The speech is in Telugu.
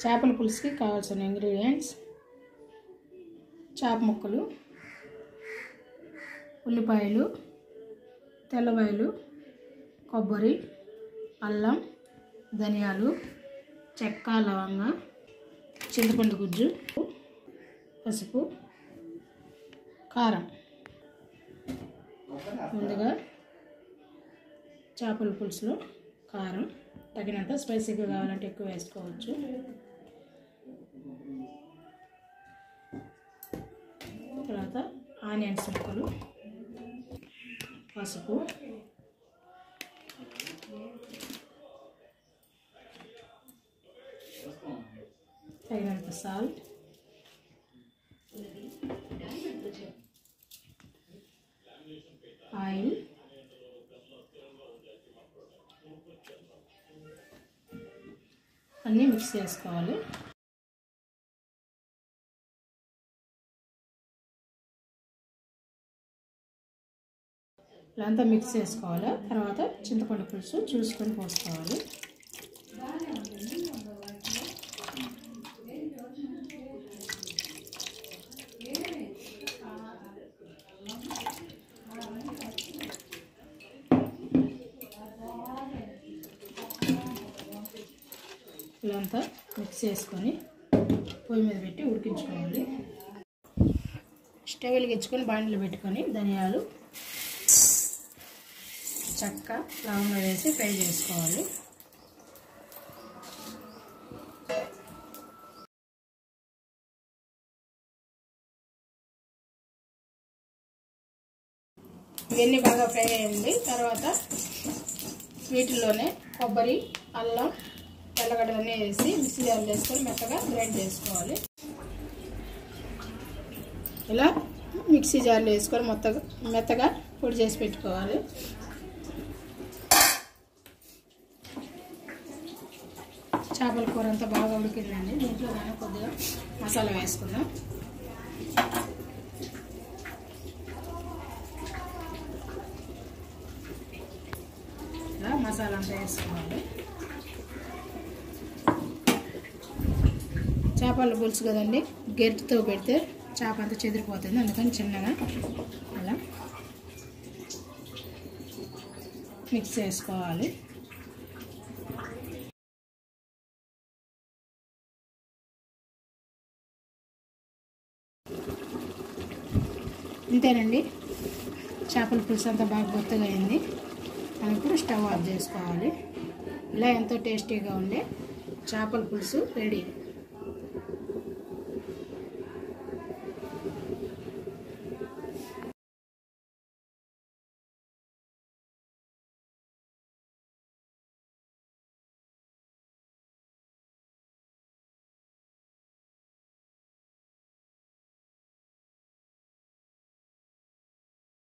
చేపల పులుసుకి కావాల్సిన ఇంగ్రీడియంట్స్: చేప ముక్కలు, ఉల్లిపాయలు, తెల్లవాయలు, కొబ్బరి, అల్లం, ధనియాలు, చెక్క, లవంగ, చింతపండు గుజ్జు, పసుపు, కారం. ముందుగా చేపల పులుసులో కారం తగినంత, స్పైసీగా కావాలంటే ఎక్కువ వేసుకోవచ్చు. తర్వాత ఆనియన్స్ ముక్కలు, పసుపు, తగినంత సాల్ట్, ఆయిల్, అన్నీ మిక్స్ చేసుకోవాలి. ఇలా అంతా మిక్స్ చేసుకోవాలి. తర్వాత చింతపండు పులుసు చూసుకొని పోసుకోవాలి. ఇలా అంతా మిక్స్ చేసుకొని పొయ్యి మీద పెట్టి ఉడికించుకోవాలి. స్టవ్ వెలిగించుకొని బాండిలో పెట్టుకొని ధనియాలు, చెక్క, లవంగా వేసి ఫ్రై చేసుకోవాలి. ఇవన్నీ బాగా ఫ్రై అయ్యింది. తర్వాత వీటిల్లోనే కొబ్బరి, అల్లం, తెల్లగడ్డలన్నీ వేసి మిక్సీ జార్లో వేసుకొని మెత్తగా గ్రైండ్ చేసుకోవాలి. ఇలా మిక్సీ జార్లో వేసుకొని మెత్తగా పొడి చేసి పెట్టుకోవాలి. చేపల కూర అంతా బాగా ఉడికిందండి. దీంట్లో మనం కొద్దిగా మసాలా వేసుకుందాం. ఇలా మసాలా అంతా వేసుకోవాలి. చేపల పులుసు కదండి, గెరిటితో పెడితే చేప అంతా చెదిరిపోతుంది. అందుకని చిన్నగా అలా మిక్స్ చేసుకోవాలి. ఇంతేనండి, చేపల పులుసు అంతా బాగా గొత్తగా అయింది. మనం ఇప్పుడు స్టవ్ ఆఫ్ చేసుకోవాలి. ఇలా ఎంతో టేస్టీగా ఉండే చేపల పులుసు రెడీ.